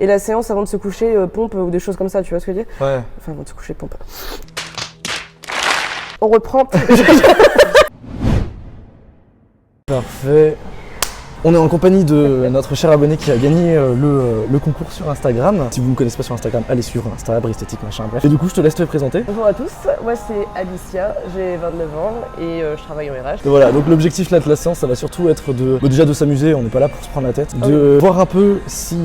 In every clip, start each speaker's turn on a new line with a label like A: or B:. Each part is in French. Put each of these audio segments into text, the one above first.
A: Et la séance avant de se coucher, pompe ou des choses comme ça, tu vois ce que je veux dire?
B: Ouais.
A: Enfin, avant de se coucher, pompe. On reprend.
B: Parfait. On est en compagnie de notre cher abonné qui a gagné le concours sur Instagram. Si vous ne me connaissez pas sur Instagram, allez sur Insta, Bresthétique, machin, bref. Et du coup, je te laisse te présenter.
A: Bonjour à tous, moi c'est Alicia, j'ai 29 ans et je travaille en RH.
B: Et voilà, donc l'objectif là de la séance, ça va surtout être déjà de s'amuser, on n'est pas là pour se prendre la tête, de voir un peu si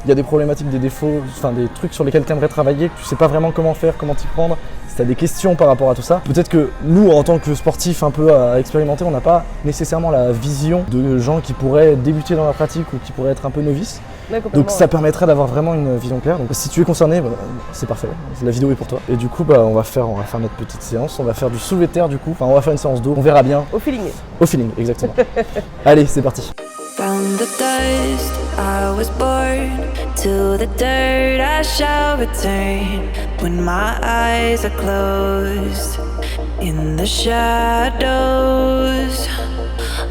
B: il y a des problématiques, des défauts, enfin des trucs sur lesquels tu aimerais travailler, que tu sais pas vraiment comment faire, comment t'y prendre, si tu as des questions par rapport à tout ça. Peut-être que nous, en tant que sportifs un peu à expérimenter, on n'a pas nécessairement la vision de gens qui pourraient débuter dans la pratique ou qui pourraient être un peu novices. Donc ça permettrait d'avoir vraiment une vision claire. Donc si tu es concerné, bah, c'est parfait, la vidéo est pour toi. Et du coup, bah, on va faire notre petite séance, on va faire du soulevé de terre du coup, enfin on va faire une séance d'eau, on verra bien.
A: Au feeling.
B: Au feeling, exactement. Allez, c'est parti.
C: From the dust I was born, to the dirt I shall return. When my eyes are closed, in the shadows,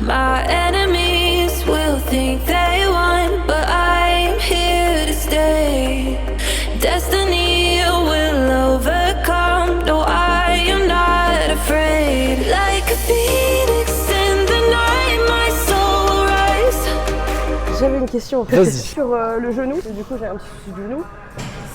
C: my enemies will think they won, but I am here to stay. Destiny will overcome, no, I am not afraid. Like a phoenix in the night, my soul will rise.
A: J'avais une question
B: Vas-y.
A: sur le genou, et du coup j'ai un petit souci du genou.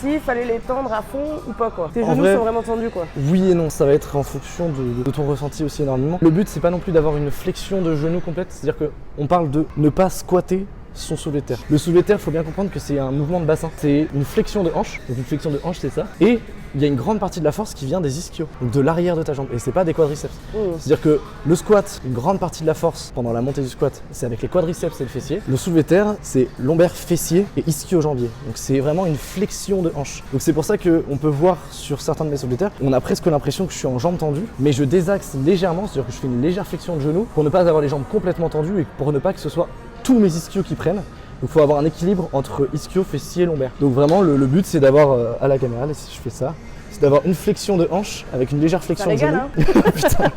A: S'il fallait les tendre à fond ou pas quoi. Tes
B: En
A: genoux
B: vrai,
A: sont vraiment tendus quoi.
B: Oui et non, ça va être en fonction de ton ressenti aussi énormément. Le but c'est pas non plus d'avoir une flexion de genou complète, c'est-à-dire qu'on parle de ne pas squatter son soulevé de terre. Le soulevé de terre, il faut bien comprendre que c'est un mouvement de bassin. C'est une flexion de hanche, donc une flexion de hanche c'est ça. Et il y a une grande partie de la force qui vient des ischios, donc de l'arrière de ta jambe, et c'est pas des quadriceps. C'est-à-dire que le squat, une grande partie de la force pendant la montée du squat, c'est avec les quadriceps et le fessier. Le soulevé de terre, c'est lombaire, fessier et ischio-jambier. Donc c'est vraiment une flexion de hanche. Donc c'est pour ça qu'on peut voir sur certains de mes soulevés de terre, on a presque l'impression que je suis en jambes tendues, mais je désaxe légèrement, c'est-à-dire que je fais une légère flexion de genou pour ne pas avoir les jambes complètement tendues et pour ne pas que ce soit tous mes ischios qui prennent. Donc il faut avoir un équilibre entre ischio, fessier et lombaire. Donc vraiment le but c'est d'avoir à la caméra, là si je fais ça, c'est d'avoir une flexion de hanche avec une légère flexion de genou.
A: Hein.
B: Putain,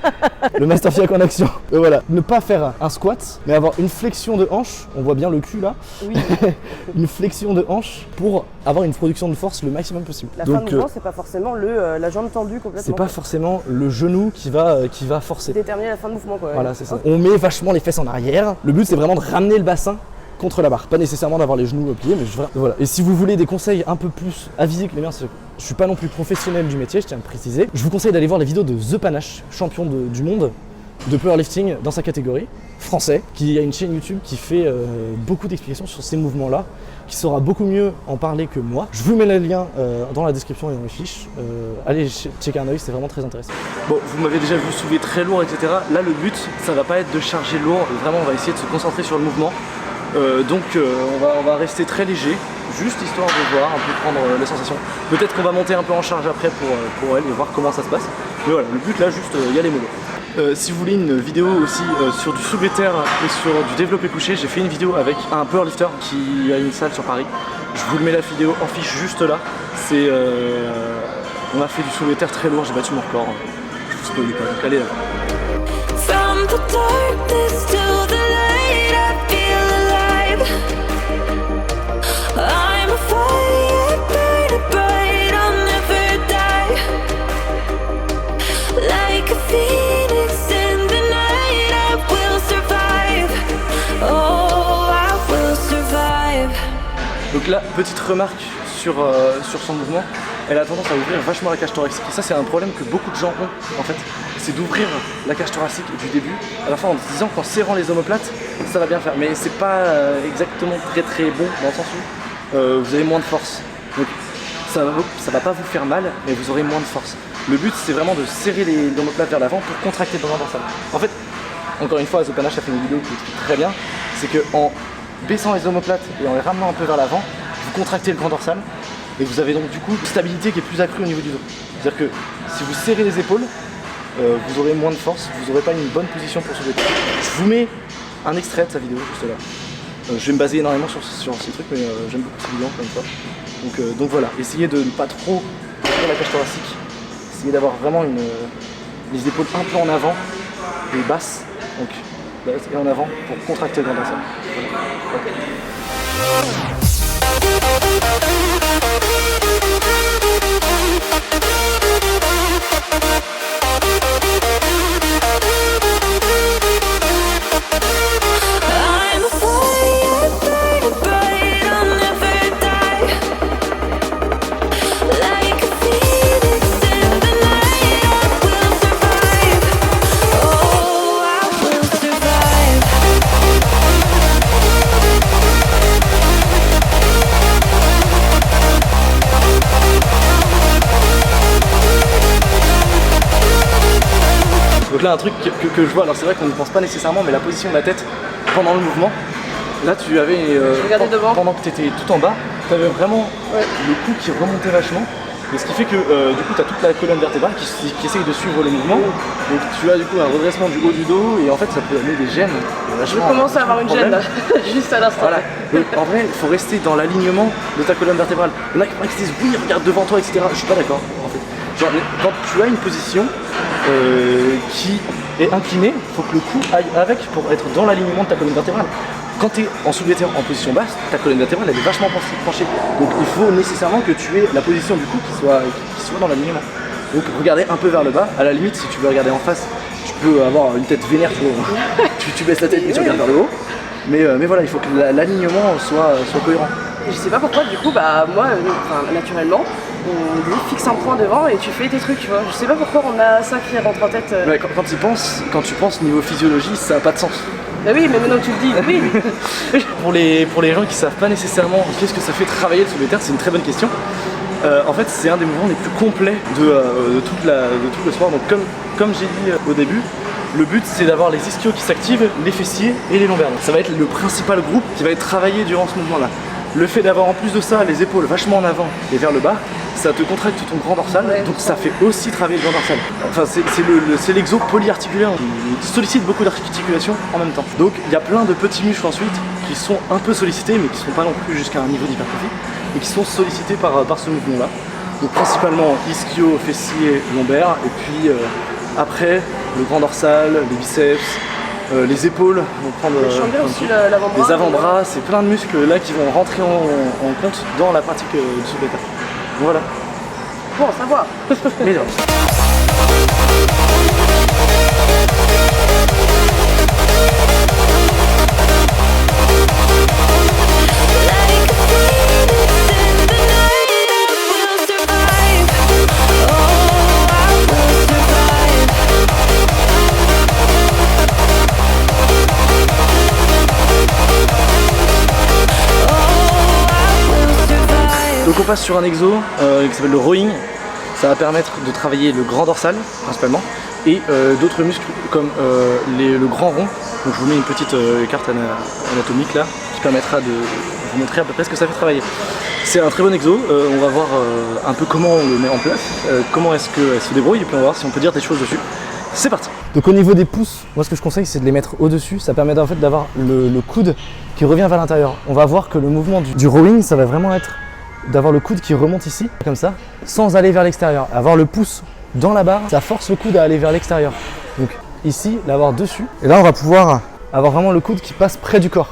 B: le Master Fiac en action. Et voilà, ne pas faire un squat, mais avoir une flexion de hanche, on voit bien le cul là,
A: Oui.
B: une flexion de hanche pour avoir une production de force le maximum possible.
A: La fin de mouvement, c'est pas forcément la jambe tendue complètement.
B: C'est pas forcément le genou qui va forcer.
A: Déterminer la fin de mouvement quoi.
B: Voilà, c'est ça. On met vachement les fesses en arrière. Le but c'est vraiment de ramener le bassin contre la barre. Pas nécessairement d'avoir les genoux pliés, mais voilà. Et si vous voulez des conseils un peu plus avisés que les miens, je suis pas non plus professionnel du métier, je tiens à le préciser. Je vous conseille d'aller voir les vidéos de The Panache, champion du monde de powerlifting dans sa catégorie, français, qui a une chaîne YouTube qui fait beaucoup d'explications sur ces mouvements-là, qui saura beaucoup mieux en parler que moi. Je vous mets le lien dans la description et dans les fiches. Allez checker un œil, c'est vraiment très intéressant. Bon, vous m'avez déjà vu soulever très lourd, etc. Là, le but, ça va pas être de charger lourd, vraiment, on va essayer de se concentrer sur le mouvement. On va rester très léger, juste histoire de voir, un peu prendre les sensations. Peut-être qu'on va monter un peu en charge après pour elle et voir comment ça se passe. Mais voilà, le but là, juste y aller mollo. Si vous voulez une vidéo aussi sur du soulevé de terre et sur du développé couché, j'ai fait une vidéo avec un powerlifter qui a une salle sur Paris. Je vous le mets la vidéo en fiche juste là. C'est on a fait du soulevé de terre très lourd, j'ai battu mon record. Je vous spoil pas, donc allez là.
C: From the darkness to the light, I feel alive. I'm a fire, burning bright, I'll never die. Like a phoenix in the night, I will survive. Oh, I will survive.
B: Donc là, petite remarque sur son mouvement, elle a tendance à ouvrir vachement la cage thoracique. Et ça, c'est un problème que beaucoup de gens ont en fait. C'est d'ouvrir la cage thoracique du début à la fin en se disant qu'en serrant les omoplates, ça va bien faire. Mais c'est pas exactement très bon dans le sens où vous avez moins de force. Donc ça va pas vous faire mal, mais vous aurez moins de force. Le but, c'est vraiment de serrer les omoplates vers l'avant pour contracter le grand dorsal. En fait, encore une fois, The Panache a fait une vidéo qui explique très bien, c'est qu'en baissant les omoplates et en les ramenant un peu vers l'avant, vous contractez le grand dorsal et vous avez donc du coup une stabilité qui est plus accrue au niveau du dos. C'est-à-dire que si vous serrez les épaules, vous aurez moins de force, vous n'aurez pas une bonne position pour soulever. Je vous mets un extrait de sa vidéo juste là. Je vais me baser énormément sur ces trucs, mais j'aime beaucoup ces vidéos encore une fois. Donc voilà, essayez de ne pas trop ouvrir la cage thoracique, essayez d'avoir vraiment les épaules un peu en avant et basses, donc basses et en avant pour contracter le grand dorsal. Voilà. Donc là un truc que je vois, alors c'est vrai qu'on ne pense pas nécessairement, mais la position de la tête pendant le mouvement, là tu avais, pendant que tu étais tout en bas, tu avais vraiment le cou qui remontait vachement. Et ce qui fait que du coup tu as toute la colonne vertébrale qui essaye de suivre le mouvement. Donc tu as du coup un redressement du haut du dos et en fait ça peut amener des gênes.
A: Je commence à avoir une gêne là, juste à l'instant.
B: Voilà. Donc en vrai il faut rester dans l'alignement de ta colonne vertébrale. Il y en a qui disent oui regarde devant toi etc. Je suis pas d'accord en fait. Genre quand tu as une position qui est inclinée, il faut que le cou aille avec pour être dans l'alignement de ta colonne vertébrale. Quand tu es en soulevé de terre en position basse, ta colonne vertébrale elle est vachement penchée. Donc il faut nécessairement que tu aies la position du cou qui soit dans l'alignement. Donc regardez un peu vers le bas. À la limite, si tu veux regarder en face, tu peux avoir une tête vénère, tu baisses la tête mais tu regardes vers le haut. Mais voilà, il faut que l'alignement soit cohérent.
A: Je sais pas pourquoi, du coup, moi, naturellement, on dit fixe un point devant et tu fais tes trucs, tu vois. Je sais pas pourquoi on a ça qui rentre en tête.
B: Ouais, quand tu penses niveau physiologie, ça n'a pas de sens.
A: Bah oui, mais maintenant que tu le dis, oui.
B: Pour les gens qui savent pas nécessairement qu'est-ce que ça fait travailler le soulevé de terre, c'est une très bonne question. En fait, c'est un des mouvements les plus complets de tout le sport. Donc comme j'ai dit au début, le but c'est d'avoir les ischios qui s'activent, les fessiers et les lombaires. Donc, ça va être le principal groupe qui va être travaillé durant ce mouvement-là. Le fait d'avoir en plus de ça les épaules vachement en avant et vers le bas, ça te contracte ton grand dorsal, donc ça fait aussi travailler le grand dorsal. Enfin c'est l'exo polyarticulaire qui sollicite beaucoup d'articulations en même temps. Donc il y a plein de petits muscles ensuite qui sont un peu sollicités mais qui ne sont pas non plus jusqu'à un niveau d'hypertrophie et qui sont sollicités par ce mouvement-là. Donc principalement ischio, fessier, lombaire et puis après le grand dorsal, les biceps. Les épaules vont prendre les avant-bras, c'est plein de muscles là qui vont rentrer en compte dans la pratique du soulevé de terre. Voilà.
A: Bon, ça va.
B: Mais non. Donc on passe sur un exo qui s'appelle le rowing. Ça va permettre de travailler le grand dorsal principalement et d'autres muscles comme le grand rond. Donc je vous mets une petite carte anatomique là qui permettra de vous montrer à peu près ce que ça fait travailler. C'est un très bon exo, on va voir un peu comment on le met en place, comment est-ce qu'elle se débrouille et puis on va voir si on peut dire des choses dessus. C'est parti. Donc au niveau des pouces, moi ce que je conseille c'est de les mettre au-dessus, ça permet en fait d'avoir le coude qui revient vers l'intérieur. On va voir que le mouvement du rowing ça va vraiment être d'avoir le coude qui remonte ici, comme ça, sans aller vers l'extérieur. Avoir le pouce dans la barre, ça force le coude à aller vers l'extérieur. Donc ici, l'avoir dessus. Et là, on va pouvoir avoir vraiment le coude qui passe près du corps.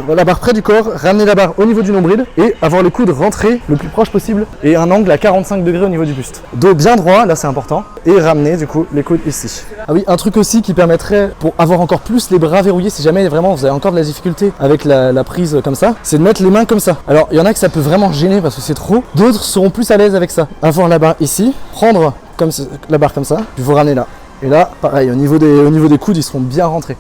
B: La barre près du corps, ramener la barre au niveau du nombril et avoir le coude rentré le plus proche possible et un angle à 45 degrés au niveau du buste. Dos bien droit, là c'est important, et ramener du coup les coudes ici. Ah oui, un truc aussi qui permettrait pour avoir encore plus les bras verrouillés si jamais vraiment vous avez encore de la difficulté avec la prise comme ça, c'est de mettre les mains comme ça. Alors il y en a que ça peut vraiment gêner parce que c'est trop, d'autres seront plus à l'aise avec ça. Avoir la barre ici, prendre comme la barre comme ça, puis vous ramener là. Et là, pareil, au niveau des coudes, ils seront bien rentrés.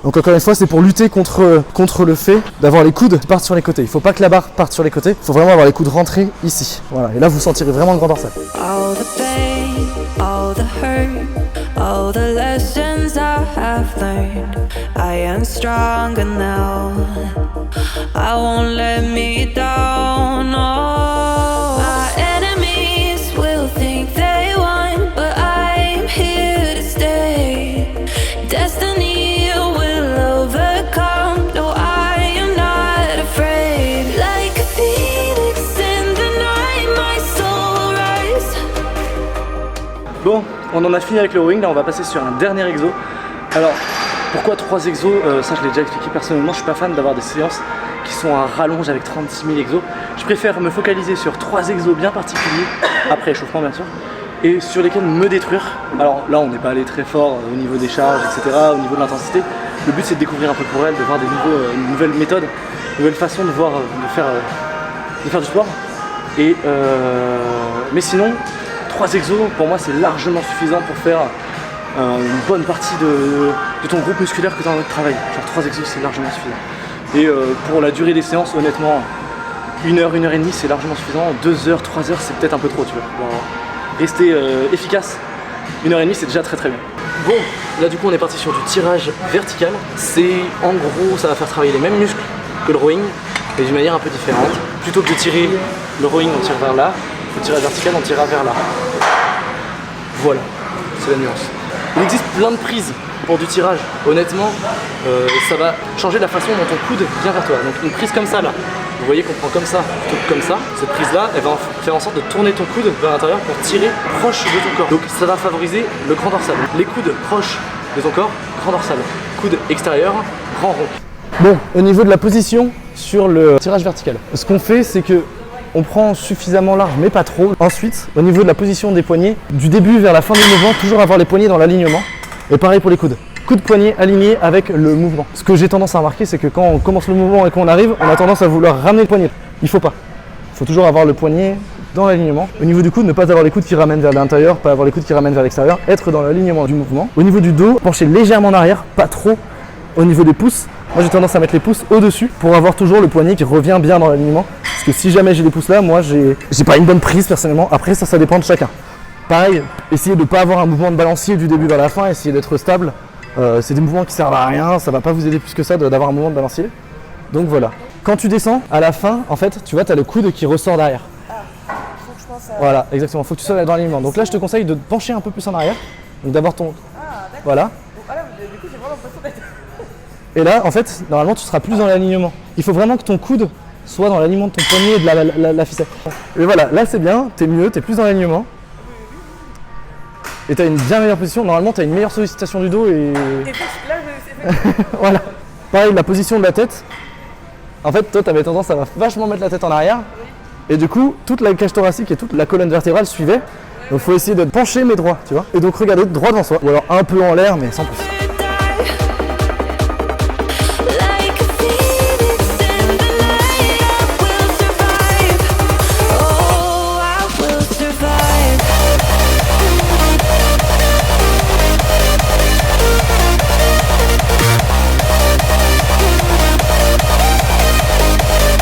B: Donc encore une fois, c'est pour lutter contre le fait d'avoir les coudes qui partent sur les côtés. Il ne faut pas que la barre parte sur les côtés, il faut vraiment avoir les coudes rentrés ici. Voilà, et là vous sentirez vraiment le grand dorsal.
C: All the pain, all the hurt, all the lessons I have learned. I am stronger now. I won't let me down. Oh, my enemies will think they won, but I'm here to stay. Destiny.
B: Bon, on en a fini avec le rowing, là on va passer sur un dernier exo. Alors, pourquoi 3 exos ça je l'ai déjà expliqué personnellement, je suis pas fan d'avoir des séances qui sont à rallonge avec 36 000 exos. Je préfère me focaliser sur 3 exos bien particuliers, après échauffement bien sûr, et sur lesquels me détruire. Alors là on n'est pas allé très fort au niveau des charges, etc., au niveau de l'intensité. Le but c'est de découvrir un peu pour elle, de voir des nouvelles méthodes, nouvelles façons de faire du sport. Et mais sinon, 3 exos pour moi c'est largement suffisant pour faire une bonne partie de ton groupe musculaire que tu as envie de travailler. Genre 3 exos c'est largement suffisant. Et pour la durée des séances, honnêtement, 1 heure et demie c'est largement suffisant. 2 heures, 3 heures c'est peut-être un peu trop, tu vois. Alors, rester efficace 1h30 c'est déjà très bien. Bon, là du coup on est parti sur du tirage vertical. C'est en gros, ça va faire travailler les mêmes muscles que le rowing, mais d'une manière un peu différente. Plutôt que de tirer le rowing, on tire vers là. Le tirage vertical, on tirera vers là. Voilà, c'est la nuance. Il existe plein de prises pour du tirage. Honnêtement, ça va changer la façon dont ton coude vient vers toi. Donc une prise comme ça là, vous voyez qu'on prend comme ça plutôt que comme ça. Cette prise là, elle va faire en sorte de tourner ton coude vers l'intérieur pour tirer proche de ton corps. Donc ça va favoriser le grand dorsal. Les coudes proches de ton corps, grand dorsal. Coude extérieur, grand rond. Bon, au niveau de la position sur le tirage vertical, ce qu'on fait c'est que on prend suffisamment large mais pas trop. Ensuite, au niveau de la position des poignets, du début vers la fin du mouvement, toujours avoir les poignets dans l'alignement. Et pareil pour les coudes. Coude poignet aligné avec le mouvement. Ce que j'ai tendance à remarquer, c'est que quand on commence le mouvement et qu'on arrive, on a tendance à vouloir ramener le poignet. Il faut pas. Il faut toujours avoir le poignet dans l'alignement. Au niveau du coude, ne pas avoir les coudes qui ramènent vers l'intérieur, pas avoir les coudes qui ramènent vers l'extérieur, être dans l'alignement du mouvement. Au niveau du dos, pencher légèrement en arrière, pas trop. Au niveau des pouces, moi j'ai tendance à mettre les pouces au-dessus pour avoir toujours le poignet qui revient bien dans l'alignement. Parce que si jamais j'ai les pouces là, moi j'ai pas une bonne prise personnellement. Après ça dépend de chacun. Pareil, essayez de ne pas avoir un mouvement de balancier du début vers la fin, essayez d'être stable. C'est des mouvements qui servent à rien, ça va pas vous aider plus que ça d'avoir un mouvement de balancier. Donc voilà. Quand tu descends, à la fin, en fait, tu vois, tu as le coude qui ressort derrière.
A: Faut que je pense à...
B: Voilà, exactement, faut que tu sois dans l'alignement. Donc là, je te conseille de te pencher un peu plus en arrière. Donc d'avoir ton... Voilà.
A: Voilà, du coup j'ai vraiment l'impression d'être...
B: Et là, en fait, normalement, tu seras plus dans l'alignement. Il faut vraiment que ton coude soit dans l'alignement de ton poignet et de la ficelle. Et voilà, là c'est bien, t'es mieux, t'es plus dans l'alignement. Et t'as une bien meilleure position. Normalement, t'as une meilleure sollicitation du dos et...
A: Là,
B: Voilà. Pareil, la position de la tête. En fait, toi, t'avais tendance à vachement mettre la tête en arrière. Et du coup, toute la cage thoracique et toute la colonne vertébrale suivait. Donc, faut essayer de pencher mais droit, tu vois. Et donc, regarder droit devant soi. Ou alors un peu en l'air, mais sans plus.
C: Like a phoenix in the night, I will survive. Oh, I will survive. Like a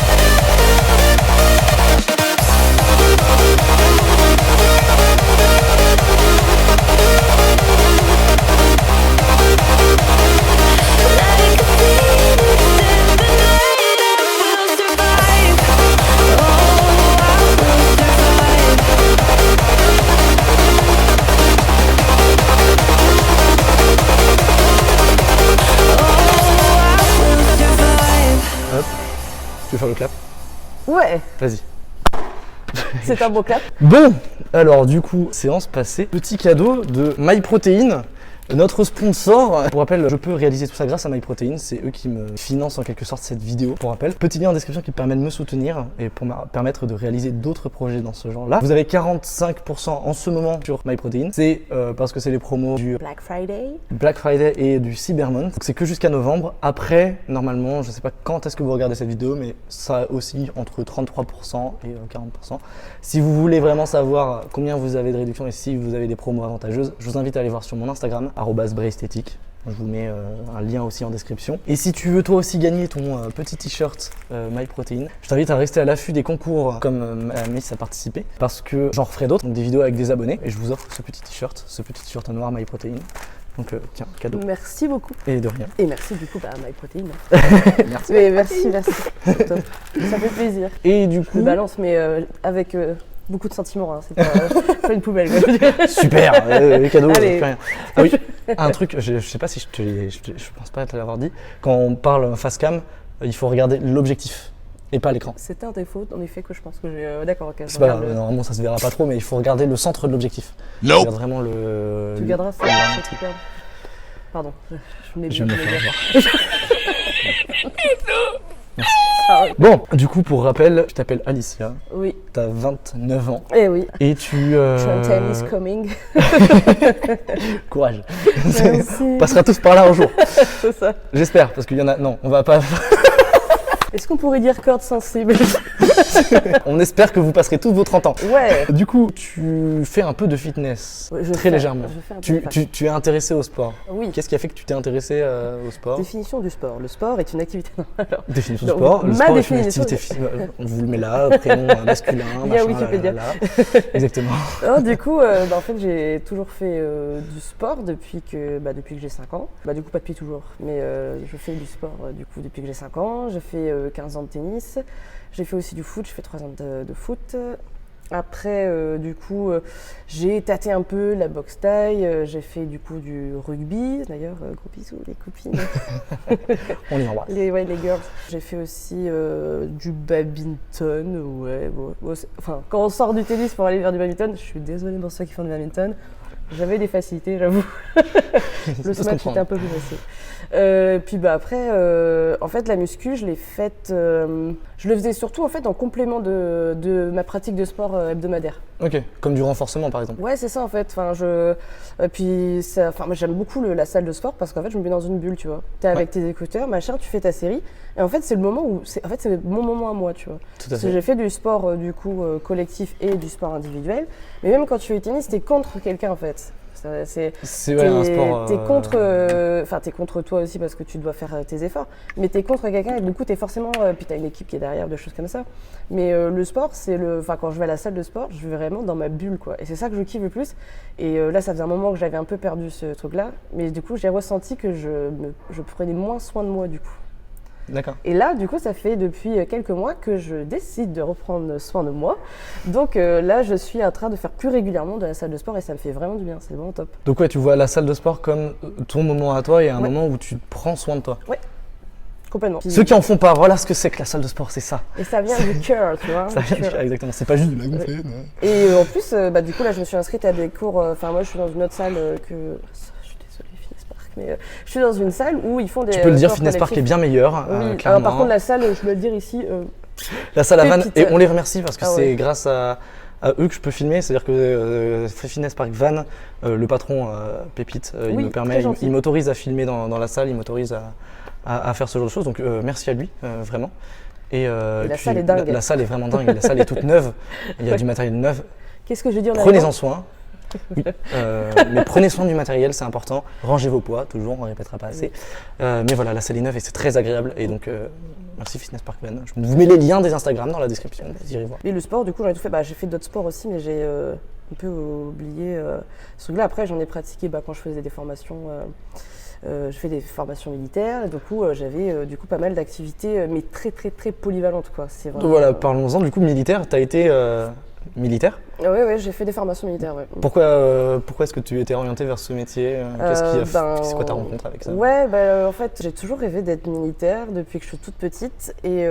C: phoenix in the night, I will survive. Oh, I will survive. Oh, I will survive.
B: Hop. Tu veux faire le clap?
A: Ouais,
B: Vas-y.
A: c'est un beau clap.
B: Bon, alors du coup, séance passée. Petit cadeau de MyProtein, notre sponsor. Pour rappel, je peux réaliser tout ça grâce à MyProtein. C'est eux qui me financent en quelque sorte cette vidéo. Pour rappel, petit lien en description qui permet de me soutenir et pour me permettre de réaliser d'autres projets dans ce genre-là. Vous avez 45% en ce moment sur MyProtein. C'est parce que c'est les promos du Black Friday et du Cyber Month. Donc c'est que jusqu'à novembre. Après, normalement, je sais pas quand est-ce que vous regardez cette vidéo, mais ça aussi entre 33% et 40%. Si vous voulez vraiment savoir combien vous avez de réduction et si vous avez des promos avantageuses, je vous invite à aller voir sur mon Instagram, @braesthétique. Je vous mets un lien aussi en description. Et si tu veux toi aussi gagner ton petit t-shirt MyProtein, je t'invite à rester à l'affût des concours comme Miss a participé, parce que j'en referai d'autres, donc des vidéos avec des abonnés, et je vous offre ce petit t-shirt en noir MyProtein. Donc tiens, cadeau.
A: Merci beaucoup.
B: Et de rien.
A: Et merci du coup à MyProtein.
B: Merci.
A: Mais merci. C'est top. Ça fait plaisir.
B: Et du coup,
A: Je balance, mais avec beaucoup de sentiments. Hein. C'est pas une poubelle. Quoi.
B: super, les cadeaux,
A: Allez.
B: plus rien. Ah oui, un truc, je sais pas si je pense pas te l'avoir dit. Quand on parle face cam, il faut regarder l'objectif et pas l'écran.
A: C'était un défaut, en effet, que je pense que j'ai. D'accord, ok.
B: C'est pas grave, normalement ça se verra pas trop, mais il faut regarder le centre de l'objectif.
D: Non.
B: Regarde vraiment le.
A: Tu garderas ça, c'est super. Pardon, je
B: Je viens de me faire avoir. Merci.
A: Ah, oui.
B: Bon, du coup, pour rappel, tu t'appelles Alicia,
A: Oui,
B: t'as 29 ans
A: et oui.
B: et tu.
A: Trenton is coming.
B: Courage.
A: Merci.
B: On passera tous par là un jour.
A: C'est ça.
B: J'espère, parce qu'il y en a. Non, on va pas.
A: Est-ce qu'on pourrait dire corde sensible?
B: On espère que vous passerez tous vos 30 ans.
A: Ouais.
B: Du coup, tu fais un peu de fitness,
A: Ouais,
B: très légèrement.
A: Je fais un peu de
B: Tu es intéressé au sport.
A: Oui.
B: Qu'est-ce qui a fait que tu t'es intéressé au sport?
A: Définition du sport. Le sport est une activité. Alors,
B: Définition du
A: donc,
B: sport. Le
A: ma
B: sport est une
A: définition-
B: activité on vous le met là, prénom masculin,
A: Il y a
B: machin,
A: Wikipédia.
B: là. Exactement.
A: Non, du coup, en fait, j'ai toujours fait du sport depuis que j'ai 5 ans. Du coup, pas depuis toujours, mais je fais du sport du coup depuis que j'ai 5 ans. J'ai fait 15 ans de tennis. J'ai fait aussi du foot. J'ai fait 3 ans de foot. Après, du coup, j'ai tâté un peu la boxe thaï. J'ai fait du coup du rugby. D'ailleurs, gros bisous les copines.
B: On y embrasse.
A: Les girls. J'ai fait aussi du badminton. Ouais, bon, enfin, quand on sort du tennis pour aller vers du badminton, je suis désolée pour ceux qui font du badminton. J'avais des facilités, j'avoue. Le
B: Ça se
A: smash
B: comprend.
A: était un peu plus facile. Puis après, en fait, la muscu, je l'ai faite. Je le faisais surtout en fait en complément de ma pratique de sport hebdomadaire.
B: Ok, comme du renforcement par exemple.
A: Ouais, c'est ça en fait. Puis moi j'aime beaucoup la salle de sport parce qu'en fait je me mets dans une bulle, tu vois. T'es avec tes écouteurs, machin, tu fais ta série. Et en fait c'est le moment où, c'est mon moment à moi, tu vois.
B: Tout à
A: Parce que
B: fait.
A: j'ai fait du sport du coup collectif et du sport individuel. Mais même quand tu fais du tennis, t'es contre quelqu'un en fait.
B: C'est un sport.
A: T'es contre toi aussi parce que tu dois faire tes efforts, mais t'es contre quelqu'un et du coup t'es forcément, puis t'as une équipe qui est derrière, des choses comme ça. Mais le sport, quand je vais à la salle de sport, je vais vraiment dans ma bulle, quoi. Et c'est ça que je kiffe le plus. Et là, ça faisait un moment que j'avais un peu perdu ce truc-là, mais du coup j'ai ressenti que je prenais moins soin de moi du coup.
B: D'accord.
A: Et là, du coup, ça fait depuis quelques mois que je décide de reprendre soin de moi. Donc là, je suis en train de faire plus régulièrement de la salle de sport et ça me fait vraiment du bien, c'est vraiment top.
B: Donc ouais, tu vois la salle de sport comme ton moment à toi et un
A: Ouais.
B: moment où tu prends soin de toi.
A: Ouais, complètement.
B: Ceux qui en font pas, voilà ce que c'est que la salle de sport, c'est ça.
A: Et ça vient du cœur, tu vois.
B: Ça
A: du
B: vient
A: cœur.
B: exactement. C'est pas juste de la gonfler. non.
A: Et en plus, du coup, là, je me suis inscrite à des cours. Moi, je suis dans une autre salle que. Je suis désolée, Fitness Park, mais je suis dans une salle où ils font des.
B: Tu peux le dire,
A: sports
B: Fitness Park est
A: collectifs.
B: bien meilleur,
A: Oui, alors
B: clairement.
A: par contre, la salle, je dois le dire ici.
B: La salle à Vannes,
A: Pépite.
B: et on les remercie parce que
A: Ah
B: c'est
A: ouais.
B: grâce à eux que je peux filmer. C'est-à-dire que Fitness Park Vannes, le patron Pépite, il
A: Oui,
B: me permet,
A: très gentil.
B: il m'autorise à filmer dans la salle, il m'autorise à faire ce genre de choses. Donc merci à lui, vraiment. Et
A: la
B: puis,
A: salle est dingue.
B: La salle est vraiment dingue. La salle est toute neuve. Il y a du matériel neuf.
A: Qu'est-ce que je dis en
B: Prenez-en
A: arrivant
B: soin. Oui. Mais prenez soin du matériel, c'est important. Rangez vos poids, toujours, on ne répétera pas assez. Mais voilà, la salle est neuve et c'est très agréable. Et donc, merci Fitness Park Vannes. Je vous mets les liens des Instagram dans la description, vous irez voir.
A: Et le sport, du coup, j'en ai tout fait. J'ai fait d'autres sports aussi, mais j'ai un peu oublié ce truc-là. Après, j'en ai pratiqué quand je faisais des formations. Je fais des formations militaires. Et du coup, j'avais du coup pas mal d'activités, mais très, très, très polyvalentes, quoi. C'est vraiment.
B: Donc voilà, parlons-en du coup militaire. Tu as été militaire.
A: Ouais, j'ai fait des formations militaires, ouais.
B: Pourquoi est-ce que tu étais orienté vers ce métier C'est quoi ta rencontre avec ça?
A: Ouais, en fait, j'ai toujours rêvé d'être militaire depuis que je suis toute petite et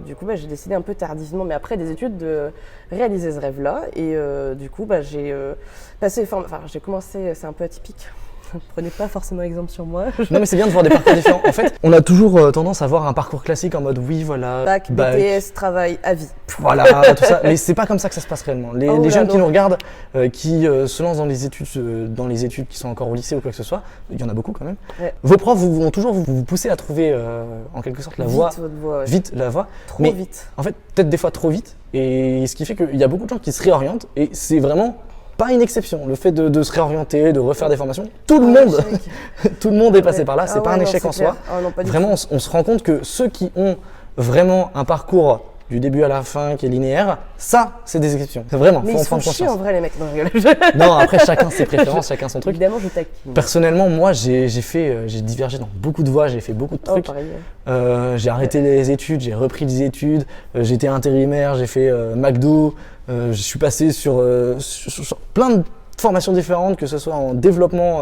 A: du coup, j'ai décidé un peu tardivement, mais après des études, de réaliser ce rêve-là. Et du coup, j'ai j'ai commencé, c'est un peu atypique. Prenez pas forcément exemple sur moi.
B: Non mais c'est bien de voir des parcours différents. En fait, on a toujours tendance à voir un parcours classique en mode oui, voilà,
A: Bac, BTS, travail, à vie.
B: voilà, tout ça. Mais c'est pas comme ça que ça se passe réellement. Les
A: Oh là,
B: jeunes qui
A: non.
B: nous regardent, qui se lancent dans les études qui sont encore au lycée ou quoi que ce soit, il y en a beaucoup quand même.
A: Ouais.
B: Vos profs vont toujours vous pousser à trouver en quelque sorte la voie,
A: Vite, votre voix, ouais.
B: vite la voie.
A: Trop
B: mais
A: vite.
B: en fait, peut-être des fois trop vite. Et ce qui fait qu'il y a beaucoup de gens qui se réorientent et c'est vraiment pas une exception. Le fait de se réorienter, de refaire des formations, tout le monde est passé
A: Ouais.
B: par là. C'est
A: Ah
B: pas
A: ouais,
B: un
A: non,
B: échec
A: c'est
B: en
A: clair.
B: soi.
A: Ah non, pas du
B: Vraiment,
A: tout.
B: on se rend compte que ceux qui ont vraiment un parcours du début à la fin qui est linéaire, ça, c'est des exceptions. C'est vraiment,
A: Mais
B: faut
A: ils
B: en
A: se font
B: prendre
A: chier en
B: conscience.
A: vrai, les mecs. Non, je rigole.
B: Non, après, chacun ses préférences, chacun son truc.
A: Évidemment, je taquine.
B: Personnellement, moi, j'ai divergé dans beaucoup de voies, j'ai fait beaucoup de
A: Oh,
B: trucs.
A: pareil. Ouais.
B: J'ai arrêté les études, j'ai repris des études, j'étais intérimaire, j'ai fait McDo, je suis passé sur plein de formations différentes, que ce soit en développement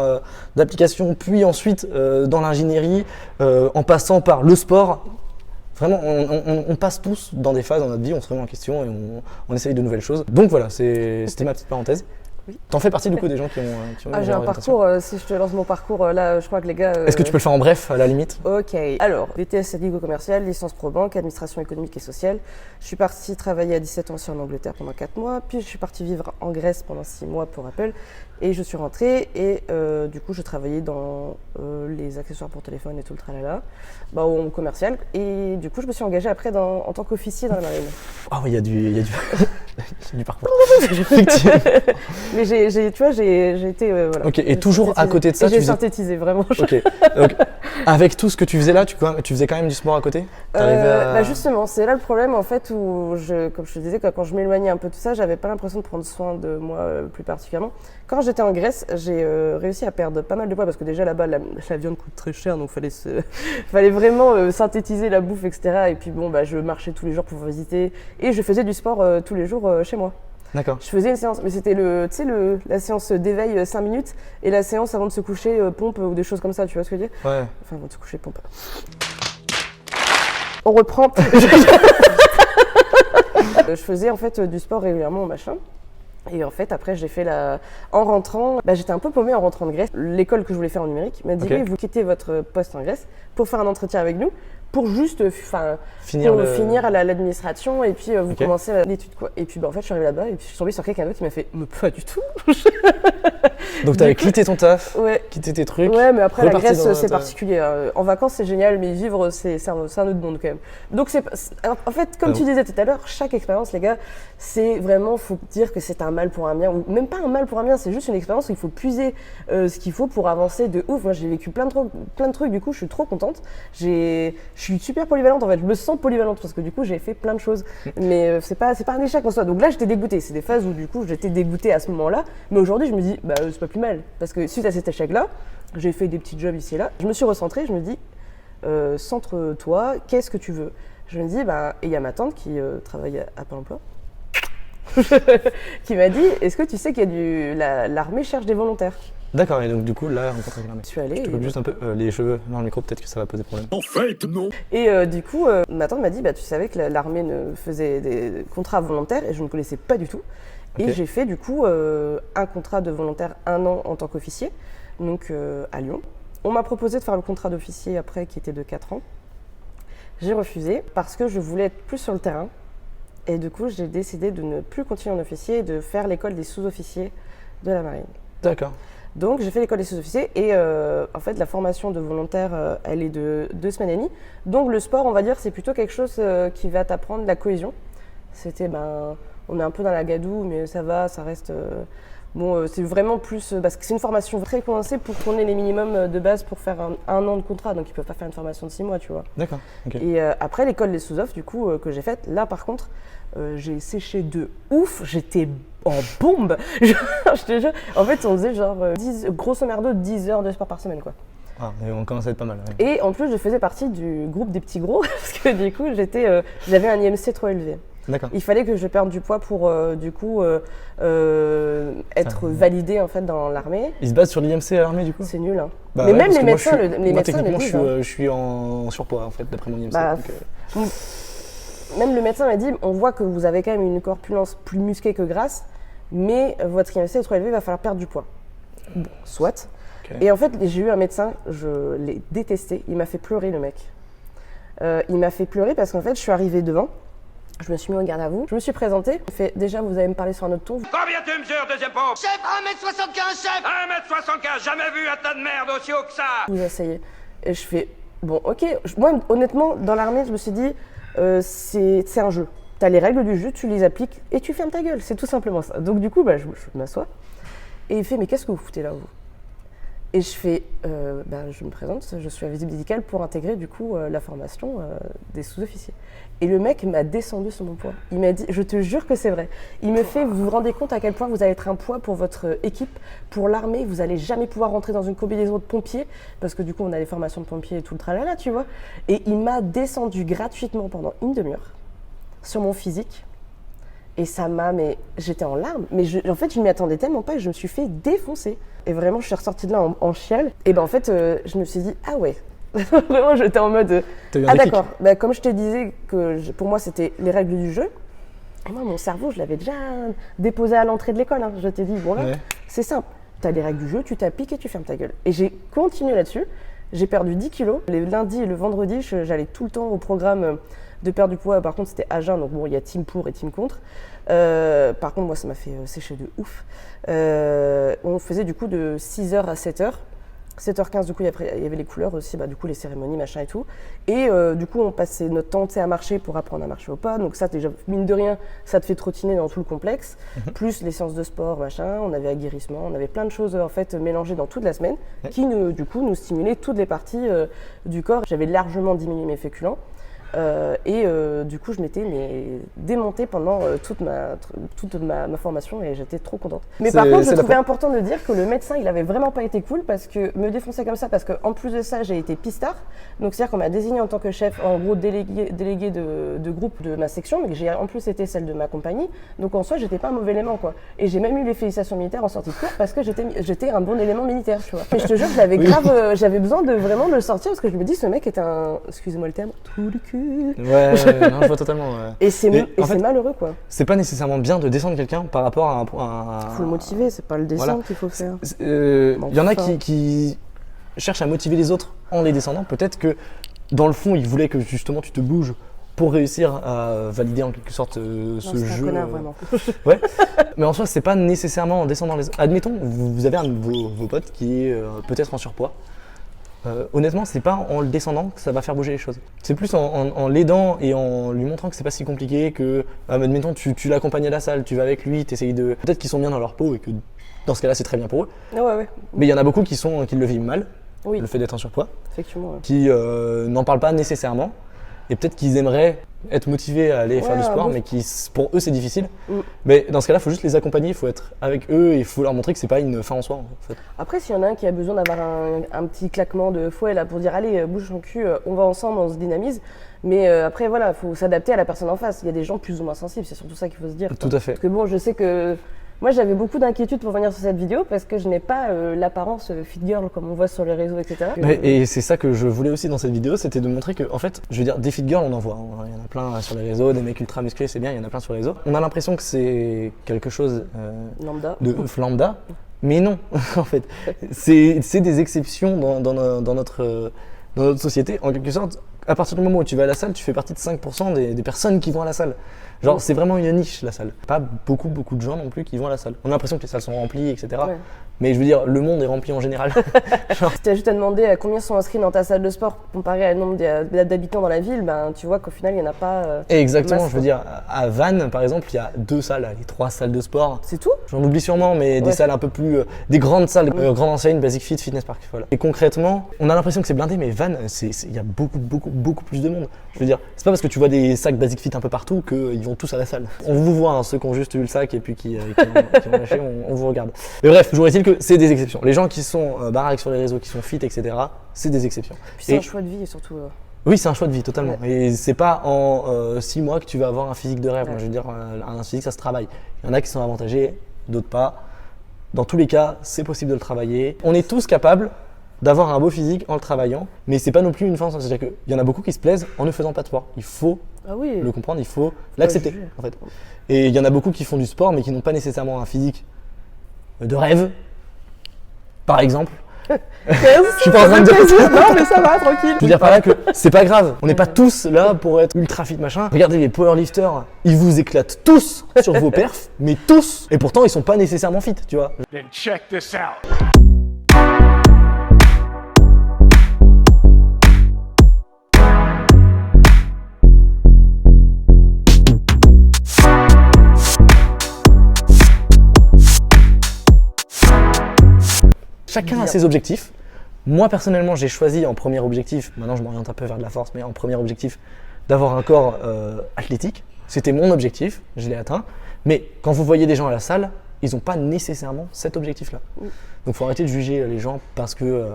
B: d'applications, puis ensuite dans l'ingénierie, en passant par le sport. Vraiment, on passe tous dans des phases dans notre vie, on se remet en question et on essaye de nouvelles choses. Donc voilà, c'était ma petite parenthèse.
A: Oui.
B: T'en fais partie du coup des gens qui ont
A: J'ai un
B: l'orientation.
A: parcours, si je te lance mon parcours, là, je crois que les gars...
B: Est-ce que tu peux le faire en bref, à la limite?
A: Ok, alors, BTS Ligo-commercial, licence pro banque, administration économique et sociale. Je suis partie travailler à 17 ans aussi en Angleterre pendant 4 mois, puis je suis partie vivre en Grèce pendant 6 mois pour Apple, et je suis rentrée, et du coup, je travaillais dans les accessoires pour téléphone et tout le tralala, au commercial, et du coup, je me suis engagée après en tant qu'officier dans la marine.
B: Ah oui, il y a du parcours. Effectivement.
A: Mais j'ai été... voilà.
B: Ok, et toujours à côté de ça,
A: et
B: tu
A: j'ai
B: faisais...
A: synthétisé, vraiment.
B: Ok, donc avec tout ce que tu faisais là, tu faisais quand même du sport à côté?
A: Justement, c'est là le problème en fait où, comme je te disais, quand je m'éloignais un peu de tout ça, j'avais pas l'impression de prendre soin de moi plus particulièrement. Quand j'étais en Grèce, j'ai réussi à perdre pas mal de poids parce que déjà là-bas, la viande coûte très cher, donc fallait vraiment synthétiser la bouffe, etc. Et puis je marchais tous les jours pour visiter et je faisais du sport tous les jours chez moi.
B: D'accord.
A: Je faisais une séance, mais c'était la séance d'éveil 5 minutes et la séance avant de se coucher, pompe ou des choses comme ça, tu vois ce que je veux dire?
B: Ouais.
A: Enfin, avant de se coucher, pompe. On reprend. Je faisais en fait du sport régulièrement, machin. Et en fait, après, j'ai fait en rentrant, j'étais un peu paumée en rentrant de Grèce. L'école que je voulais faire en numérique m'a dit oui, vous quittez votre poste en Grèce pour faire un entretien avec nous, pour juste finir l'administration et puis vous commencez l'étude quoi. Et puis en fait, je suis arrivée là-bas et puis je suis tombée sur quelqu'un d'autre qui m'a fait mais pas du tout.
B: Donc t'avais quitté ton taf,
A: ouais.
B: Quitté tes trucs.
A: Ouais, mais après la Grèce c'est particulier. En vacances c'est génial, mais vivre c'est un autre monde quand même. Donc en fait, comme tu disais tout à l'heure, chaque expérience, les gars, c'est vraiment, faut dire que c'est un mal pour un bien, ou même pas un mal pour un bien, c'est juste une expérience où il faut puiser ce qu'il faut pour avancer de ouf. Moi j'ai vécu plein de trucs, du coup je suis trop contente. Je suis super polyvalente en fait, je me sens polyvalente parce que du coup j'ai fait plein de choses. Mais c'est pas un échec en soi. Donc là j'étais dégoûtée, c'est des phases où du coup j'étais dégoûtée à ce moment-là. Mais aujourd'hui je me dis, c'est pas plus mal. Parce que suite à cet échec-là, j'ai fait des petits jobs ici et là. Je me suis recentrée, je me dis, centre-toi, qu'est-ce que tu veux? Je me dis, et il y a ma tante qui travaille à Pôle emploi, qui m'a dit, est-ce que tu sais qu'il y a l'armée cherche des volontaires?
B: D'accord, et donc du coup, là, rencontre avec l'armée.
A: Je suis allée.
B: Je te coupe juste un peu les cheveux dans le micro, peut-être que ça va poser problème.
D: En fait, non.
A: Et du coup, ma tante m'a dit, tu savais que l'armée faisait des contrats volontaires et je ne connaissais pas du tout. Okay. Et j'ai fait du coup un contrat de volontaire 1 an en tant qu'officier, donc à Lyon. On m'a proposé de faire le contrat d'officier après qui était de 4 ans. J'ai refusé parce que je voulais être plus sur le terrain. Et du coup, j'ai décidé de ne plus continuer en officier et de faire l'école des sous-officiers de la marine.
B: D'accord.
A: Donc j'ai fait l'école des sous-officiers et en fait la formation de volontaire elle est de 2 semaines et demie. Donc le sport on va dire c'est plutôt quelque chose qui va t'apprendre la cohésion. C'était on est un peu dans la gadoue mais ça va, ça reste... c'est vraiment plus... parce que c'est une formation très condensée pour qu'on ait les minimums de base pour faire un an de contrat. Donc ils ne peuvent pas faire une formation de 6 mois, tu vois.
B: D'accord. Okay.
A: Et après l'école des sous-off du coup que j'ai faite, là par contre, j'ai séché de ouf, j'étais en bombe. Je te jure. En fait on faisait grosso merdo 10 heures de sport par semaine quoi.
B: Ah, on commence à être pas mal. Ouais.
A: Et en plus je faisais partie du groupe des petits gros parce que du coup j'avais un IMC trop élevé.
B: D'accord.
A: Il fallait que je perde du poids pour être validé en fait dans l'armée.
B: Ils se basent sur l'IMC à l'armée du coup?
A: C'est nul hein. Mais même les médecins le disent.
B: Je suis en surpoids en fait d'après mon IMC.
A: Même le médecin m'a dit, on voit que vous avez quand même une corpulence plus musclée que grasse, mais votre IMC est trop élevé, il va falloir perdre du poids. Bon, soit. Okay. Et en fait, j'ai eu un médecin, je l'ai détesté, il m'a fait pleurer le mec. Il m'a fait pleurer parce qu'en fait, je suis arrivée devant, je me suis mis en garde à vous, je me suis présentée, il fait déjà vous allez me parler sur un autre ton.
D: Combien tu mesures, deuxième pompe?
E: Chef, 1m75, chef!
D: 1m75, jamais vu un tas de merde aussi haut que ça!
A: Vous asseyez. Et je fais, bon ok, moi honnêtement, dans l'armée, je me suis dit, c'est un jeu. Tu as les règles du jeu, tu les appliques et tu fermes ta gueule, c'est tout simplement ça. Donc du coup, je m'assois et il fait mais qu'est-ce que vous foutez là vous? Et je fais, je me présente, je suis la visite médicale pour intégrer du coup la formation des sous-officiers. Et le mec m'a descendu sur mon poids. Il m'a dit, je te jure que c'est vrai. Il me fait, vous vous rendez compte à quel point vous allez être un poids pour votre équipe, pour l'armée, vous allez jamais pouvoir rentrer dans une combinaison de pompiers, parce que du coup on a les formations de pompiers et tout le tralala, tu vois. Et il m'a descendu gratuitement pendant une demi-heure sur mon physique. Et ça mais j'étais en larmes. Mais en fait, je ne m'y attendais tellement pas et je me suis fait défoncer. Et vraiment, je suis ressortie de là en chiale. Et en fait, je me suis dit, ah ouais. Vraiment, j'étais en mode, ah d'accord. Comme je te disais, que pour moi, c'était les règles du jeu. Et moi, mon cerveau, je l'avais déjà déposé à l'entrée de l'école. Hein. Je t'ai dit, bon là,
B: Ouais.
A: c'est simple. Tu as les règles du jeu, tu t'appliques et tu fermes ta gueule. Et j'ai continué là-dessus. J'ai perdu 10 kilos. Les lundis et le vendredi, j'allais tout le temps au programme de perdre du poids. Par contre, c'était à jeun, donc bon, il y a team pour et team contre. Par contre, moi, ça m'a fait sécher de ouf. On faisait du coup de 6h à 7h. 7h15, du coup, après, il y avait les couleurs aussi, du coup, les cérémonies, machin et tout. Et du coup, on passait notre temps à marcher pour apprendre à marcher au pas. Donc ça, déjà, mine de rien, ça te fait trottiner dans tout le complexe. Plus les séances de sport, machin. On avait aguerrissement, on avait plein de choses, en fait, mélangées dans toute la semaine qui, du coup, nous stimulaient toutes les parties du corps. J'avais largement diminué mes féculents. Du coup, je m'étais démontée pendant toute ma formation et j'étais trop contente. Mais par contre, je trouvais important de dire que le médecin, il avait vraiment pas été cool parce que me défoncer comme ça, parce qu'en plus de ça, j'ai été pistard. Donc, c'est-à-dire qu'on m'a désigné en tant que chef, en gros, délégué de groupe de ma section, mais que j'ai en plus été celle de ma compagnie. Donc, en soi, j'étais pas un mauvais élément, quoi. Et j'ai même eu les félicitations militaires en sortie de cours parce que j'étais un bon élément militaire, tu vois. Et je te jure, j'avais besoin de vraiment le sortir parce que je me dis, ce mec est excusez-moi le terme, trou du cul.
B: Ouais, non, je vois totalement. Ouais.
A: Et c'est
B: fait,
A: malheureux, quoi.
B: C'est pas nécessairement bien de descendre quelqu'un par rapport à un.
A: Faut le motiver, c'est pas le descendre qu'il faut faire.
B: Il y en a qui cherchent à motiver les autres en les descendant. Peut-être que dans le fond, ils voulaient que justement tu te bouges pour réussir à valider en quelque sorte ce jeu.
A: C'est un connard, vraiment.
B: Ouais. Mais en soi, c'est pas nécessairement en descendant les autres. Admettons, vous avez un de vos potes qui est peut-être en surpoids. Honnêtement, c'est pas en le descendant que ça va faire bouger les choses. C'est plus en l'aidant et en lui montrant que c'est pas si compliqué, que, admettons, tu l'accompagnes à la salle, tu vas avec lui, t'essayes de. Peut-être qu'ils sont bien dans leur peau et que dans ce cas-là, c'est très bien pour eux.
A: Ouais.
B: Mais il y en a beaucoup qui le vivent mal,
A: Oui,
B: le fait d'être en surpoids,
A: effectivement. Ouais.
B: qui n'en parlent pas nécessairement. Et peut-être qu'ils aimeraient être motivés à aller faire du sport, mais pour eux c'est difficile. Mais dans ce cas-là, il faut juste les accompagner, il faut être avec eux et il faut leur montrer que c'est pas une fin en soi. En fait.
A: Après, s'il y en a un qui a besoin d'avoir un petit claquement de fouet là pour dire allez, bouge ton cul, on va ensemble, on se dynamise. Mais après, voilà, il faut s'adapter à la personne en face. Il y a des gens plus ou moins sensibles, c'est surtout ça qu'il faut se dire.
B: Tout à fait.
A: Parce que bon, je sais que moi j'avais beaucoup d'inquiétudes pour venir sur cette vidéo parce que je n'ai pas l'apparence fit girl comme on voit sur les réseaux, etc.
B: Et c'est ça que je voulais aussi dans cette vidéo, c'était de montrer que, en fait, je veux dire, des fit girls on en voit. Hein. Il y en a plein sur les réseaux, des mecs ultra musclés, c'est bien, il y en a plein sur les réseaux. On a l'impression que c'est quelque chose de lambda, mais non, en fait. C'est des exceptions dans notre société. En quelque sorte, à partir du moment où tu vas à la salle, tu fais partie de 5% des personnes qui vont à la salle. Genre, c'est vraiment une niche, la salle. Pas beaucoup de gens non plus qui vont à la salle. On a l'impression que les salles sont remplies, etc. Ouais. Mais je veux dire, le monde est rempli en général.
A: Si tu as juste à demander à combien sont inscrits dans ta salle de sport comparé au nombre d'habitants dans la ville, ben, tu vois qu'au final, il n'y en a pas.
B: Exactement, je veux dire, à Vannes, par exemple, il y a 2 salles, les 3 salles de sport.
A: C'est tout ?
B: J'en oublie sûrement, mais des salles un peu plus. Des grandes salles, grandes enseignes, Basic Fit, Fitness Park. Voilà. Et concrètement, on a l'impression que c'est blindé, mais Vannes, il y a beaucoup plus de monde. Je veux dire, c'est pas parce que tu vois des sacs Basic Fit un peu partout qu'ils vont tous à la salle. On vous voit, hein, ceux qui ont juste eu le sac et puis qui ont lâché, on vous regarde. Mais bref, toujours est-il que c'est des exceptions. Les gens qui sont baraques sur les réseaux, qui sont fit, etc., c'est des exceptions.
A: Puis c'est un choix de vie surtout.
B: Oui, c'est un choix de vie, totalement. Ouais. Et c'est pas en 6 mois que tu vas avoir un physique de rêve. Ouais. Moi, je veux dire, un physique, ça se travaille. Il y en a qui sont avantagés, d'autres pas. Dans tous les cas, c'est possible de le travailler. On est tous capables d'avoir un beau physique en le travaillant, mais c'est pas non plus une fin. C'est-à-dire qu'il y en a beaucoup qui se plaisent en ne faisant pas de sport. Il faut le comprendre, il faut l'accepter, en fait. Et il y en a beaucoup qui font du sport, mais qui n'ont pas nécessairement un physique de rêve, par exemple.
A: Je suis pas en train de dire non, mais ça va, tranquille.
B: Je veux dire par là que c'est pas grave. On n'est pas tous là pour être ultra fit machin. Regardez les powerlifters, ils vous éclatent tous sur vos perfs, mais tous. Et pourtant, ils sont pas nécessairement fit, tu vois.
D: Then check this out.
B: Chacun a ses objectifs. Moi, personnellement, j'ai choisi en premier objectif, maintenant je m'oriente un peu vers de la force, mais en premier objectif, d'avoir un corps athlétique. C'était mon objectif, je l'ai atteint. Mais quand vous voyez des gens à la salle, ils n'ont pas nécessairement cet objectif-là. Donc il faut arrêter de juger les gens parce que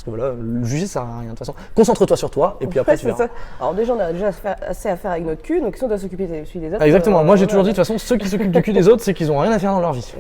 B: voilà, juger ça sert à rien de toute façon. Concentre-toi sur toi et puis après tu verras.
A: Ça. Alors déjà, on a déjà assez à faire avec notre cul, donc si on doit s'occuper des autres.
B: Ah, exactement, moi j'ai toujours dit de toute façon, ceux qui s'occupent du cul des autres, c'est qu'ils n'ont rien à faire dans leur vie.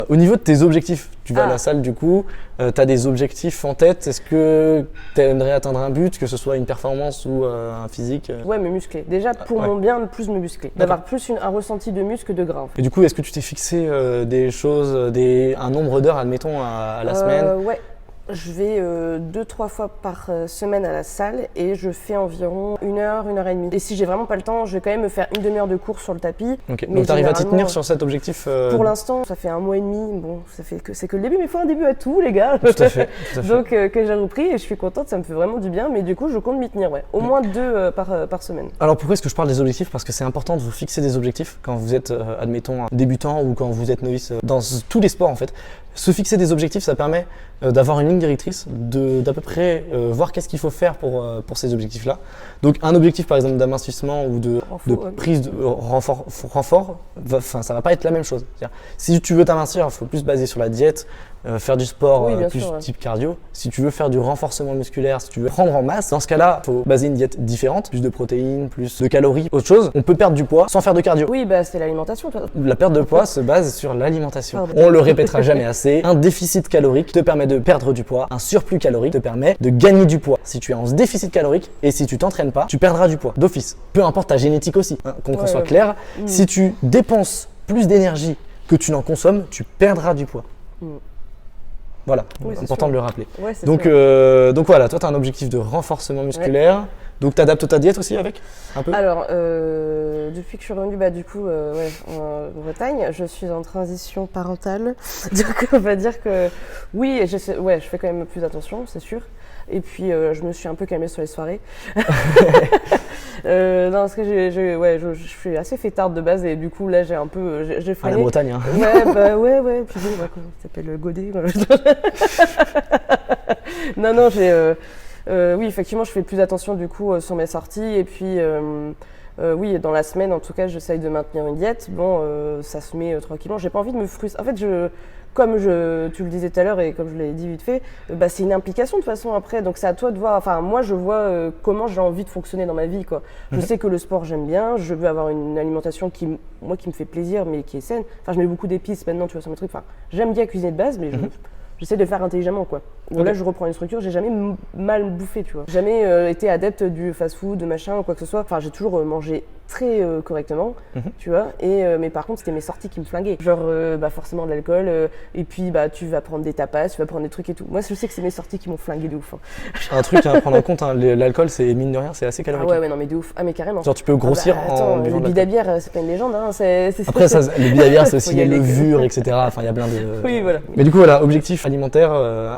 B: Au niveau de tes objectifs, tu vas à
A: Ah.
B: la salle du coup, tu as des objectifs en tête. Est-ce que tu aimerais atteindre un but, que ce soit une performance ou un physique
A: Ouais, me muscler. Déjà, pour
B: ouais.
A: mon bien, plus me muscler. D'avoir plus un ressenti de muscle que de gras. En fait.
B: Et du coup, est-ce que tu t'es fixé des choses, un nombre d'heures, admettons, à la semaine?
A: Ouais. Je vais 2-3 fois par semaine à la salle et je fais environ 1 heure, 1 heure et demie. Et si j'ai vraiment pas le temps, je vais quand même me faire une demi-heure de course sur le tapis.
B: Ok,
A: Mais
B: donc tu arrives à t'y
A: généralement,
B: tenir sur cet objectif
A: Pour l'instant, ça fait 1 mois et demi. Bon, c'est que le début, mais il faut un début à tout, les gars.
B: Tout à fait. Tout à fait.
A: Donc que j'ai repris et je suis contente, ça me fait vraiment du bien. Mais du coup, je compte m'y tenir, ouais. Au moins 2 par semaine.
B: Alors pourquoi est-ce que je parle des objectifs? Parce que c'est important de vous fixer des objectifs quand vous êtes, admettons, débutant ou quand vous êtes novice dans tous les sports en fait. Se fixer des objectifs, ça permet d'avoir une ligne directrice, d'à peu près voir qu'est-ce qu'il faut faire pour ces objectifs-là. Donc un objectif par exemple d'amincissement ou de prise de renfort, ça va pas être la même chose. C'est-à-dire, si tu veux t'amincir, il faut plus baser sur la diète, faire du sport
A: Oui, bien
B: plus
A: sûr, ouais.
B: type cardio. Si tu veux faire du renforcement musculaire, si tu veux prendre en masse, dans ce cas-là, il faut baser une diète différente, plus de protéines, plus de calories, autre chose. On peut perdre du poids sans faire de cardio.
A: Oui, bah c'est l'alimentation, toi.
B: La perte de poids se base sur l'alimentation.
A: Pardon.
B: On le répétera jamais assez. Un déficit calorique te permet de perdre du poids. Un surplus calorique te permet de gagner du poids. Si tu es en déficit calorique et si tu t'entraînes pas, tu perdras du poids d'office. Peu importe ta génétique aussi, hein, qu'on
A: Ouais,
B: soit
A: ouais.
B: clair. Si tu dépenses plus d'énergie que tu n'en consommes, tu perdras du poids. Voilà,
A: Oui, c'est
B: important
A: sûr.
B: de le rappeler.
A: Ouais, c'est
B: Donc,
A: sûr.
B: donc voilà, toi tu as un objectif de renforcement musculaire. Donc tu adaptes ta diète aussi avec un peu.
A: Alors, depuis que je suis revenue du coup, en Bretagne, je suis en transition parentale. Donc, on va dire que oui, je fais quand même plus attention, c'est sûr. Et puis, je me suis un peu calmée sur les soirées. Non, parce que je suis assez fêtarde de base et du coup, là, j'ai un peu. J'ai
B: À la
A: freiné.
B: Bretagne. Hein.
A: Ouais. Puis bon, comment ça s'appelle Godet. Voilà. Non, oui, effectivement, je fais plus attention du coup sur mes sorties et puis oui, dans la semaine en tout cas, j'essaye de maintenir une diète. Bon, ça se met tranquillement. J'ai pas envie de me frustrer. En fait, tu le disais tout à l'heure et comme je l'ai dit vite fait, c'est une implication de toute façon après. Donc c'est à toi de voir. Enfin, moi, je vois comment j'ai envie de fonctionner dans ma vie, quoi. Je sais que le sport, j'aime bien. Je veux avoir une alimentation qui me fait plaisir, mais qui est saine. Enfin, je mets beaucoup d'épices maintenant, tu vois, sur mes trucs. Enfin, j'aime bien cuisiner de base, mais j'essaie de le faire intelligemment, quoi. Là, je reprends une structure, j'ai jamais mal bouffé, tu vois. Jamais été adepte du fast-food, de machin ou quoi que ce soit. Enfin, j'ai toujours mangé très correctement, tu vois. Mais par contre, c'était mes sorties qui me flinguaient. Genre, forcément de l'alcool, et puis tu vas prendre des tapas, tu vas prendre des trucs et tout. Moi, je sais que c'est mes sorties qui m'ont flingué de ouf. Hein.
B: Un truc à prendre en compte, hein, l'alcool, c'est mine de rien, c'est assez
A: Ah
B: calorique.
A: ouais, non, mais de ouf. Ah, mais carrément.
B: Genre, tu peux grossir en buvant
A: le
B: de
A: bide à
B: l'alcool.
A: bière, c'est pas une légende, hein.
B: Après, ça, le bide à bière, c'est aussi
A: Faut y
B: les
A: aller,
B: levures, etc. Enfin, il y a plein de.
A: Oui, voilà.
B: Mais du coup, voilà, objectif alimentaire,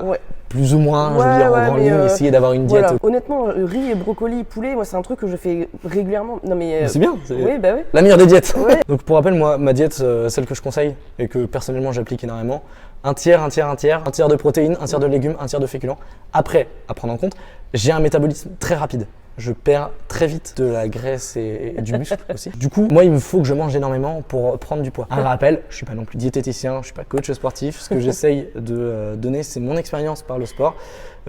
A: Ouais.
B: plus ou moins, je
A: Ouais,
B: veux dire, en
A: ouais,
B: grande
A: mais,
B: ligne, essayer d'avoir une diète.
A: Voilà. Honnêtement, riz et brocoli, poulet, moi, c'est un truc que je fais régulièrement. Non, mais.
B: Mais c'est bien, c'est
A: Oui, bah oui.
B: la meilleure des diètes.
A: Ouais.
B: Donc, pour rappel, moi, ma diète, celle que je conseille et que personnellement j'applique énormément, un tiers de protéines, un tiers de légumes, un tiers de féculents. Après, à prendre en compte, j'ai un métabolisme très rapide. Je perds très vite de la graisse et du muscle aussi. Du coup, moi, il me faut que je mange énormément pour prendre du poids. Un rappel, je suis pas non plus diététicien, je suis pas coach sportif. Ce que j'essaye de donner, c'est mon expérience par le sport.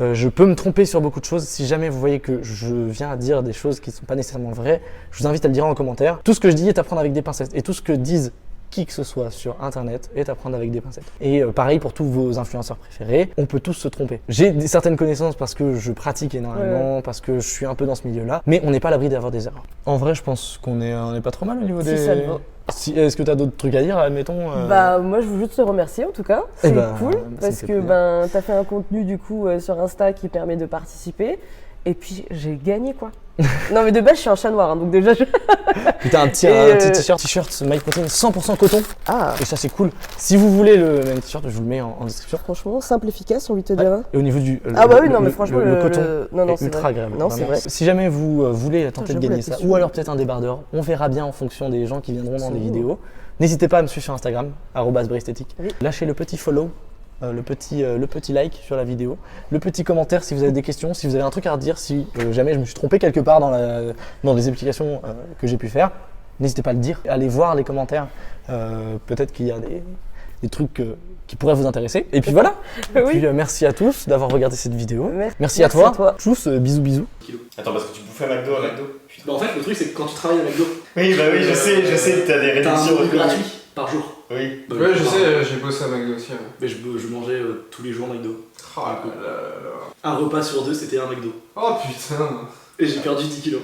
B: Je peux me tromper sur beaucoup de choses. Si jamais vous voyez que je viens à dire des choses qui ne sont pas nécessairement vraies, je vous invite à le dire en commentaire. Tout ce que je dis est à prendre avec des pincettes. Et tout ce que disent qui que ce soit sur internet est à prendre avec des pincettes. Et pareil pour tous vos influenceurs préférés, on peut tous se tromper. J'ai certaines connaissances parce que je pratique énormément, parce que je suis un peu dans ce milieu-là, mais on n'est pas à l'abri d'avoir des erreurs. En vrai, je pense qu'on est pas trop mal au niveau des...
A: ça te va.
B: Est-ce que tu as d'autres trucs à dire, admettons
A: Moi, je veux juste te remercier en tout cas. C'est cool
B: ça
A: parce
B: me fait
A: que
B: plaisir.
A: t'as fait un contenu du coup sur Insta qui permet de participer. Et puis j'ai gagné quoi. Non mais de base je suis un chat noir, hein, donc déjà je...
B: Puis t'as un petit t-shirt MyProtein 100% coton.
A: Ah,
B: Et ça c'est cool. Si vous voulez le même t-shirt, je vous le mets en description.
A: franchement, simple, efficace, on lui te dira.
B: Et au niveau du
A: Mais franchement,
B: le coton
A: non,
B: est
A: c'est
B: ultra
A: vrai.
B: agréable.
A: Non, c'est
B: vraiment.
A: vrai.
B: Si jamais vous voulez tenter de
A: j'avoue,
B: gagner
A: la
B: ça,
A: question.
B: ou alors peut-être un débardeur, on verra bien en fonction des gens qui viendront dans les
A: C'est
B: vidéos. N'hésitez pas à me suivre sur Instagram, @bréesthétique.
A: Oui.
B: Lâchez le petit follow. Le petit like sur la vidéo, le petit commentaire si vous avez des questions, si vous avez un truc à redire, si jamais je me suis trompé quelque part dans les explications que j'ai pu faire, n'hésitez pas à le dire. Allez voir les commentaires, peut-être qu'il y a des trucs qui pourraient vous intéresser. Et puis voilà. Et
A: Oui.
B: puis merci à tous d'avoir regardé cette vidéo.
A: Merci
B: à toi.
A: à toi.
B: Tous, bisous.
F: Attends, parce que tu bouffais McDo à McDo.
B: En fait, le truc c'est que quand tu travailles à McDo,
F: Oui, bah oui, je sais que t'as des réductions.
B: gratuit. Par jour.
F: Oui.
G: Ouais, je sais, j'ai bossé à McDo aussi. Ouais.
B: Mais je mangeais tous les jours McDo.
G: Oh là là là.
B: Un repas sur 2, c'était un McDo.
G: Oh putain.
B: Et j'ai perdu 10 kilos.